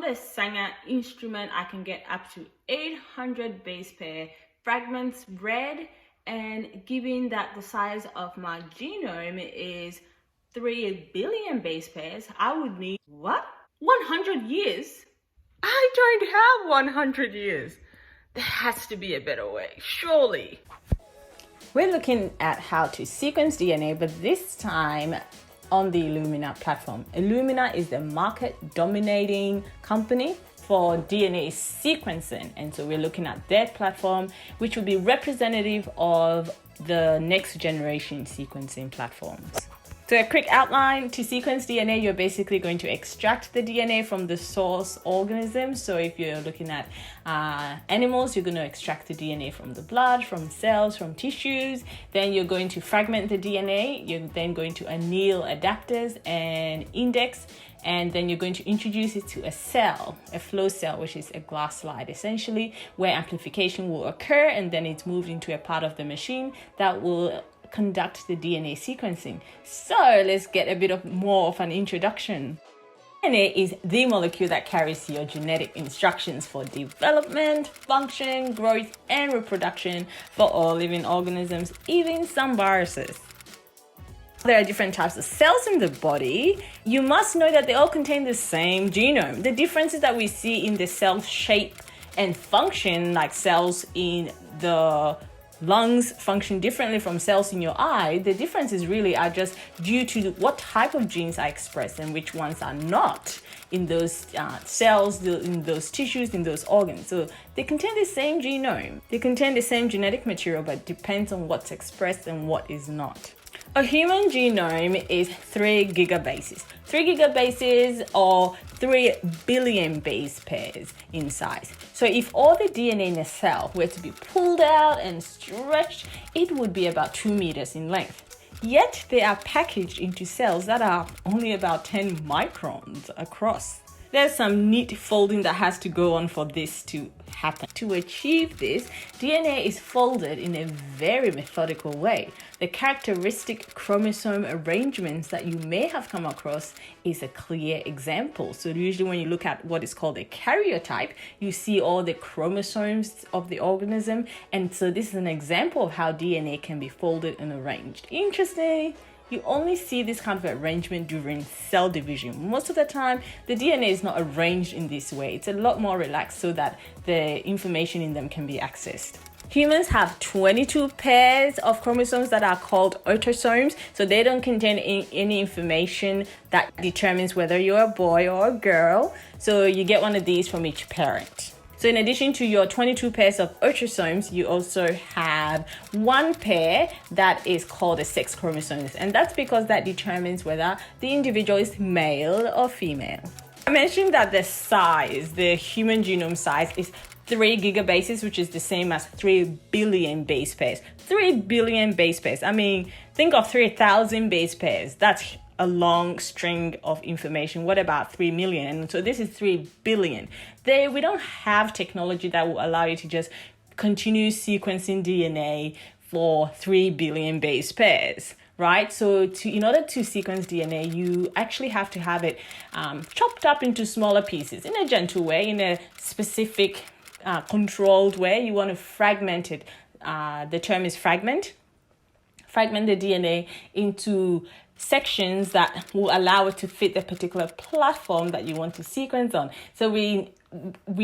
On the Sanger instrument, I can get up to 800 base pair fragments read, and given that the size of my genome is 3 billion base pairs, I would need, what? 100 years? I don't have 100 years. There has to be a better way, surely. We're looking at how to sequence DNA, but this time on the Illumina platform. Illumina is the market-dominating company for DNA sequencing, and so we're looking at their platform, which will be representative of the next generation sequencing platforms. So a quick outline: to sequence DNA, you're basically going to extract the DNA from the source organism. So if you're looking at animals, you're going to extract the DNA from the blood, from cells, from tissues. Then you're going to fragment the DNA. You're then going to anneal adapters and index. And then you're going to introduce it to a cell, a flow cell, which is a glass slide essentially, where amplification will occur, and then it's moved into a part of the machine that will conduct the DNA sequencing. So let's get a bit more of an introduction. DNA is the molecule that carries your genetic instructions for development, function, growth, and reproduction for all living organisms, even some viruses. There are different types of cells in the body. You must know that they all contain the same genome. The differences that we see in the cell shape and function, like cells in the lungs function differently from cells in your eye, the differences really are just due to what type of genes are expressed and which ones are not in those cells, in those tissues, in those organs. So they contain the same genome. They contain the same genetic material, but it depends on what's expressed and what is not. A human genome is 3 gigabases. 3 gigabases or 3 billion base pairs in size. So if all the DNA in a cell were to be pulled out and stretched, it would be about 2 meters in length. Yet they are packaged into cells that are only about 10 microns across. There's some neat folding that has to go on for this to happen. To achieve this, DNA is folded in a very methodical way. The characteristic chromosome arrangements that you may have come across is a clear example. So usually when you look at what is called a karyotype, you see all the chromosomes of the organism. And so this is an example of how DNA can be folded and arranged. Interesting. You only see this kind of arrangement during cell division. Most of the time, the DNA is not arranged in this way. It's a lot more relaxed so that the information in them can be accessed. Humans have 22 pairs of chromosomes that are called autosomes. So they don't contain any information that determines whether you're a boy or a girl. So you get one of these from each parent. So in addition to your 22 pairs of autosomes, you also have 1 pair that is called a sex chromosomes. And that's because that determines whether the individual is male or female. I mentioned that the size, the human genome size, is 3 gigabases, which is the same as 3 billion base pairs. 3 billion base pairs. I mean, think of 3,000 base pairs. That's a string of information. What about 3 million? And so this is 3 billion. We don't have technology that will allow you to just continue sequencing DNA for 3 billion base pairs, right? So in order to sequence DNA, you actually have to have it chopped up into smaller pieces in a gentle way, in a specific controlled way. You want to fragment it. The term is fragment. Fragment the DNA into sections that will allow it to fit the particular platform that you want to sequence on. So we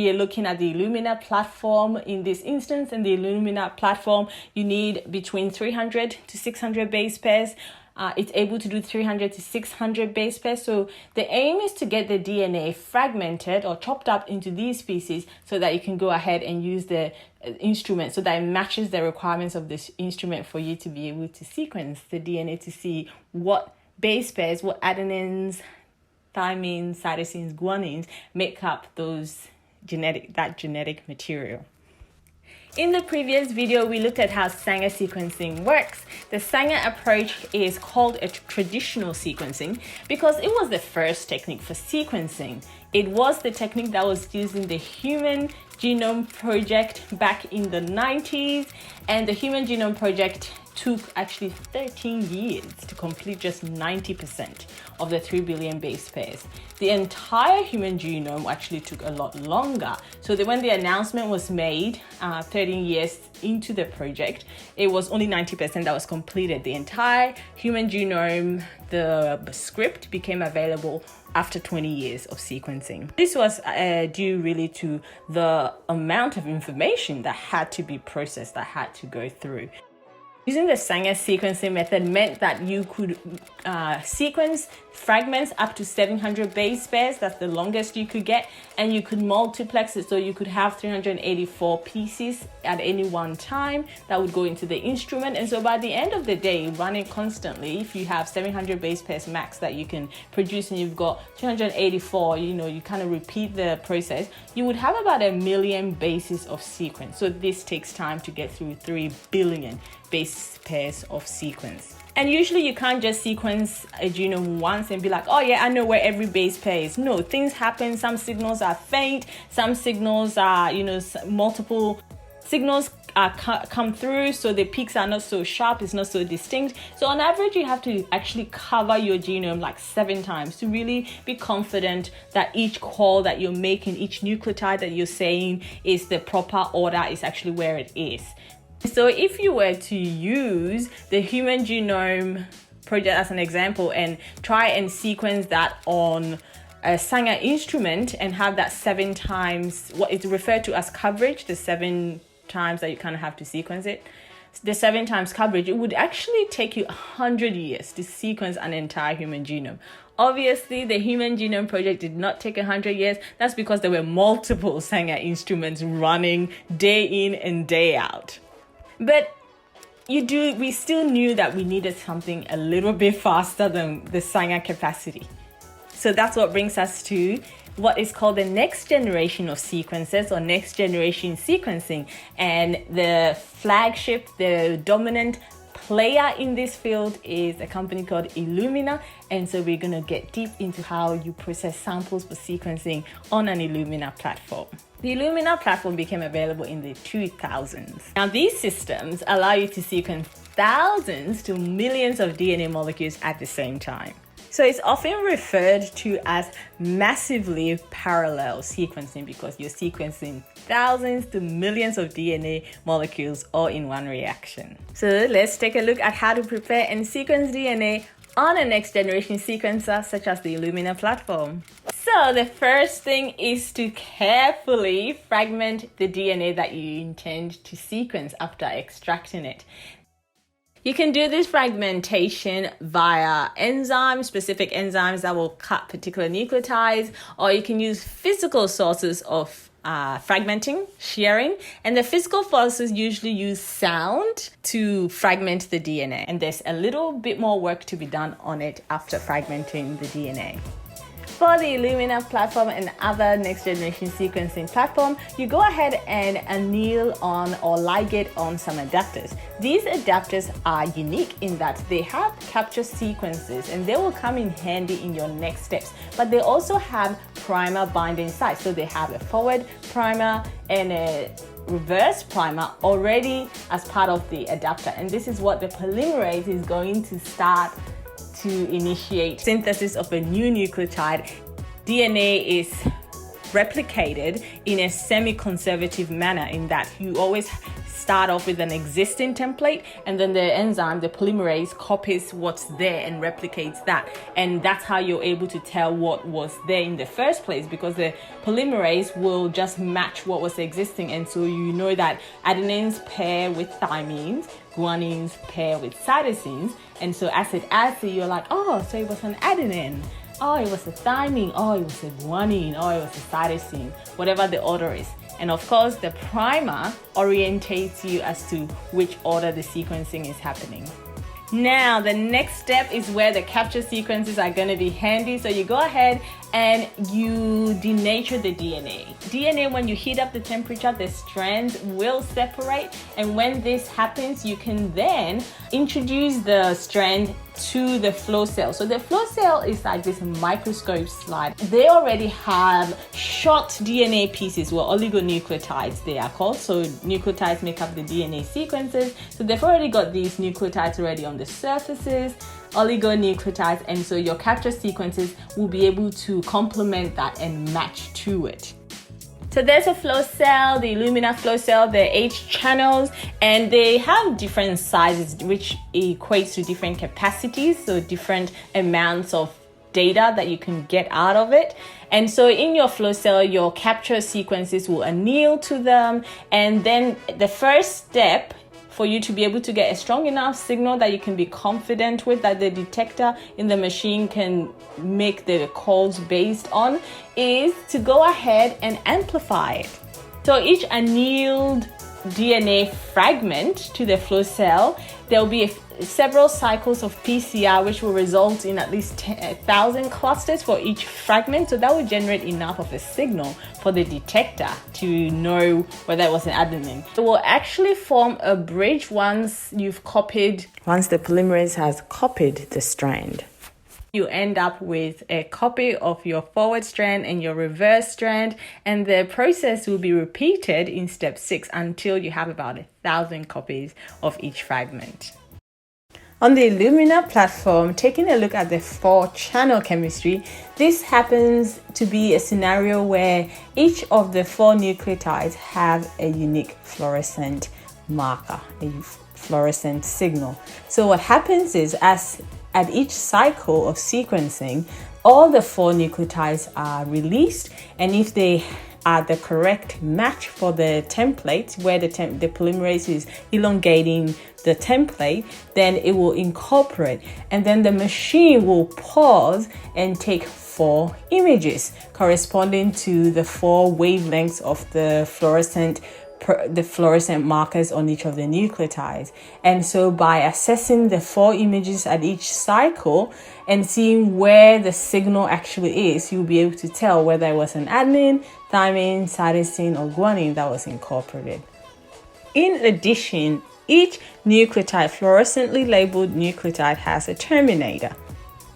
are looking at the Illumina platform in this instance. In the Illumina platform, you need between 300 to 600 base pairs. It's able to do 300 to 600 base pairs. So the aim is to get the DNA fragmented or chopped up into these pieces so that you can go ahead and use the instrument so that it matches the requirements of this instrument for you to be able to sequence the DNA to see what base pairs, what adenines, thymines, cytosines, guanines make up that genetic material. In the previous video, we looked at how Sanger sequencing works. The Sanger approach is called a traditional sequencing because it was the first technique for sequencing. It was the technique that was used in the Human Genome Project back in the 90s, and the Human Genome Project took actually 13 years to complete just 90% of the 3 billion base pairs. The entire human genome actually took a lot longer. So when the announcement was made 13 years into the project, it was only 90% that was completed. The entire human genome, the script, became available after 20 years of sequencing. This was due really to the amount of information that had to be processed, that had to go through. Using the Sanger sequencing method meant that you could sequence fragments up to 700 base pairs. That's the longest you could get, and you could multiplex it, so you could have 384 pieces at any one time that would go into the instrument. And so by the end of the day, running constantly, if you have 700 base pairs max that you can produce and you've got 384, you kind of repeat the process, you would have about 1 million bases of sequence. So this takes time to get through 3 billion base pairs of sequence. And usually you can't just sequence a genome once and be like, oh yeah, I know where every base pair is. No, things happen. Some signals are faint, some signals are, multiple signals come through, so the peaks are not so sharp, it's not so distinct. So on average, you have to actually cover your genome like 7 times to really be confident that each call that you're making, each nucleotide that you're saying is the proper order, is actually where it is. So if you were to use the Human Genome Project as an example and try and sequence that on a Sanger instrument and have that 7 times, what is referred to as coverage, the 7 times that you kind of have to sequence it, the 7 times coverage, it would actually take you 100 years to sequence an entire human genome. Obviously, the Human Genome Project did not take 100 years. That's because there were multiple Sanger instruments running day in and day out. But we still knew that we needed something a little bit faster than the Sanger capacity. So that's what brings us to what is called the next generation of sequences, or next generation sequencing. And the flagship, the dominant player in this field is a company called Illumina. And so we're going to get deep into how you process samples for sequencing on an Illumina platform. The Illumina platform became available in the 2000s. Now, these systems allow you to sequence thousands to millions of DNA molecules at the same time. So it's often referred to as massively parallel sequencing because you're sequencing thousands to millions of DNA molecules all in one reaction. So let's take a look at how to prepare and sequence DNA on a next generation sequencer such as the Illumina platform. So the first thing is to carefully fragment the DNA that you intend to sequence after extracting it. You can do this fragmentation via enzymes, specific enzymes that will cut particular nucleotides, or you can use physical sources of fragmenting, shearing, and the physical sources usually use sound to fragment the DNA. And there's a little bit more work to be done on it after fragmenting the DNA. For the Illumina platform and other next generation sequencing platform, you go ahead and anneal on or ligate on some adapters. These adapters are unique in that they have capture sequences and they will come in handy in your next steps, but they also have primer binding sites. So they have a forward primer and a reverse primer already as part of the adapter. And this is what the polymerase is going to start to initiate synthesis of a new nucleotide. DNA is replicated in a semi-conservative manner in that you always start off with an existing template and then the enzyme, the polymerase, copies what's there and replicates that. And that's how you're able to tell what was there in the first place, because the polymerase will just match what was existing. And so you know that adenines pair with thymines, guanines pair with cytosines. And so as it adds to, you're like, oh, so it was an adenine. Oh, it was a thymine. Oh, it was a guanine. Oh, it was a cytosine, whatever the order is. And of course, the primer orientates you as to which order the sequencing is happening. Now, the next step is where the capture sequences are going to be handy. So you go ahead and you denature the DNA. DNA, when you heat up the temperature, the strands will separate, and when this happens, you can then introduce the strand to the flow cell. So the flow cell is like this microscope slide. They already have short DNA pieces, well, oligonucleotides they are called. So nucleotides make up the DNA sequences. So they've already got these nucleotides already on the surfaces, oligonucleotides, and so your capture sequences will be able to complement that and match to it. So there's a flow cell, the Illumina flow cell, the 8 channels, and they have different sizes, which equates to different capacities, so different amounts of data that you can get out of it. And so in your flow cell, your capture sequences will anneal to them, and then the first step for you to be able to get a strong enough signal that you can be confident with, that the detector in the machine can make the calls based on, is to go ahead and amplify it. So each annealed DNA fragment to the flow cell, there will be several cycles of PCR, which will result in at least 1,000 clusters for each fragment. So that will generate enough of a signal for the detector to know whether it was an adenine. It will actually form a bridge once the polymerase has copied the strand. You end up with a copy of your forward strand and your reverse strand, and the process will be repeated in step 6 until you have about 1,000 copies of each fragment. On the Illumina platform, taking a look at the 4-channel chemistry, this happens to be a scenario where each of the 4 nucleotides have a unique fluorescent marker, a fluorescent signal. So what happens is, at each cycle of sequencing, all the 4 nucleotides are released, and if they are the correct match for the template, where the polymerase is elongating the template, then it will incorporate, and then the machine will pause and take 4 images corresponding to the 4 wavelengths of the fluorescent markers on each of the nucleotides. And so by assessing the 4 images at each cycle and seeing where the signal actually is, you'll be able to tell whether it was an adenine, thymine, cytosine, or guanine that was incorporated. In addition, each nucleotide, fluorescently labeled nucleotide, has a terminator.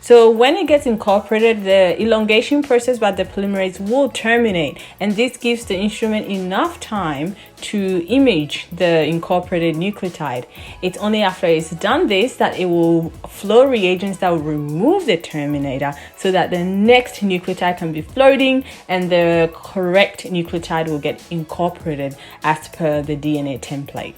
So when it gets incorporated, the elongation process by the polymerase will terminate, and this gives the instrument enough time to image the incorporated nucleotide. It's only after it's done this that it will flow reagents that will remove the terminator, so that the next nucleotide can be floating and the correct nucleotide will get incorporated as per the DNA template.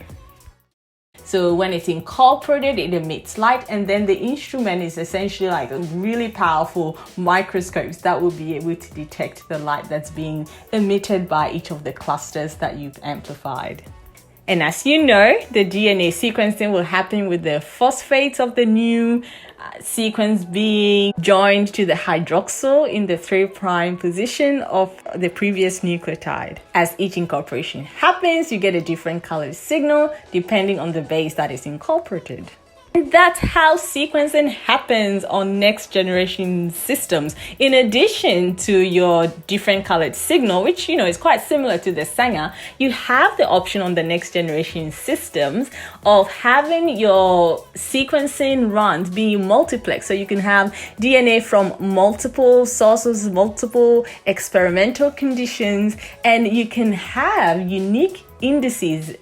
So when it's incorporated, it emits light, and then the instrument is essentially like a really powerful microscopes that will be able to detect the light that's being emitted by each of the clusters that you've amplified. And as you know, the DNA sequencing will happen with the phosphates of the new sequence being joined to the hydroxyl in the 3' position of the previous nucleotide. As each incorporation happens, you get a different colored signal depending on the base that is incorporated. And that's how sequencing happens on next generation systems. In addition to your different colored signal, which is quite similar to the Sanger, you have the option on the next generation systems of having your sequencing runs being multiplex. So you can have DNA from multiple sources, multiple experimental conditions, and you can have unique indexes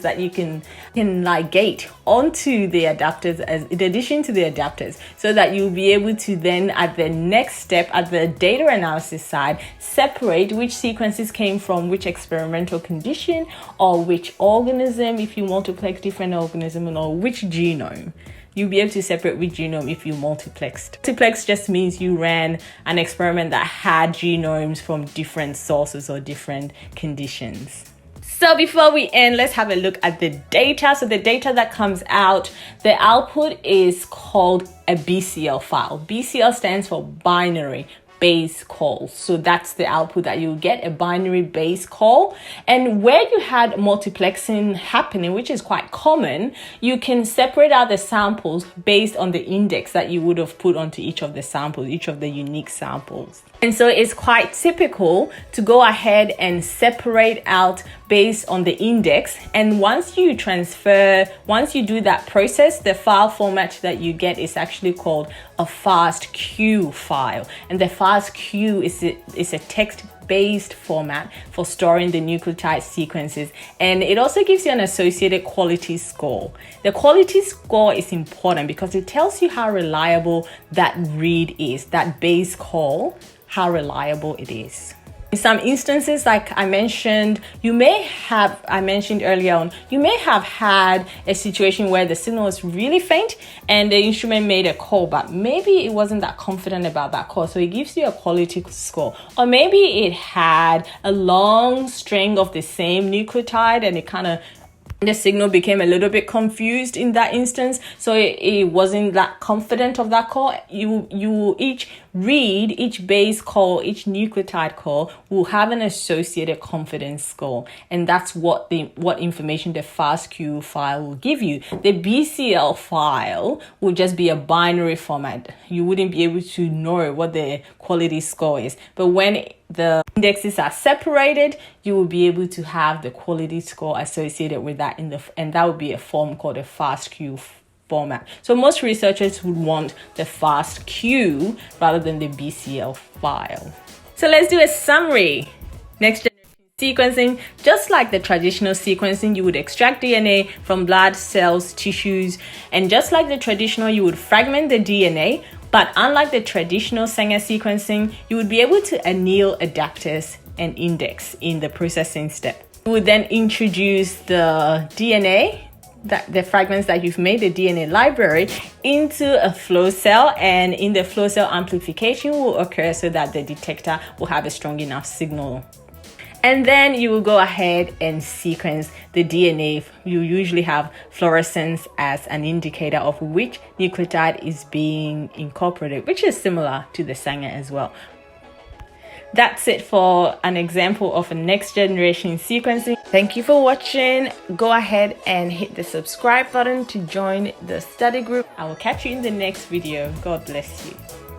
that you can ligate onto the adapters in addition to the adapters, so that you'll be able to then at the next step, at the data analysis side, separate which sequences came from which experimental condition or which organism, if you multiplex different organisms, or which genome. You'll be able to separate which genome if you multiplexed. Multiplex just means you ran an experiment that had genomes from different sources or different conditions. So before we end, let's have a look at the data. So the data that comes out, the output is called a BCL file. BCL stands for binary base call. So that's the output that you get, a binary base call. And where you had multiplexing happening, which is quite common, you can separate out the samples based on the index that you would have put onto each of the samples, each of the unique samples. And so it's quite typical to go ahead and separate out based on the index. And once you do that process, the file format that you get is actually called a FASTQ file. And the FASTQ is a text-based format for storing the nucleotide sequences. And it also gives you an associated quality score. The quality score is important because it tells you how reliable that read is, that base call, how reliable it is. In some instances, like I mentioned earlier on, you may have had a situation where the signal is really faint and the instrument made a call, but maybe it wasn't that confident about that call. So it gives you a quality score. Or maybe it had a long string of the same nucleotide and the signal became a little bit confused in that instance, so it wasn't that confident of that call. Each base call, each nucleotide call will have an associated confidence score, and that's what information the FASTQ file will give you. The BCL file will just be a binary format. You wouldn't be able to know what the quality score is, but when the indexes are separated, you will be able to have the quality score associated with that and that would be a form called a FASTQ format. So most researchers would want the FASTQ rather than the BCL file. So let's do a summary. Next generation sequencing, just like the traditional sequencing, you would extract DNA from blood, cells, tissues, and just like the traditional, you would fragment the DNA. But unlike the traditional Sanger sequencing, you would be able to anneal adapters and index in the processing step. You would then introduce the DNA, the fragments that you've made, the DNA library, into a flow cell, and in the flow cell amplification will occur so that the detector will have a strong enough signal. And then you will go ahead and sequence the DNA. You usually have fluorescence as an indicator of which nucleotide is being incorporated, which is similar to the Sanger as well. That's it for an example of a next generation sequencing. Thank you for watching. Go ahead and hit the subscribe button to join the study group. I will catch you in the next video. God bless you.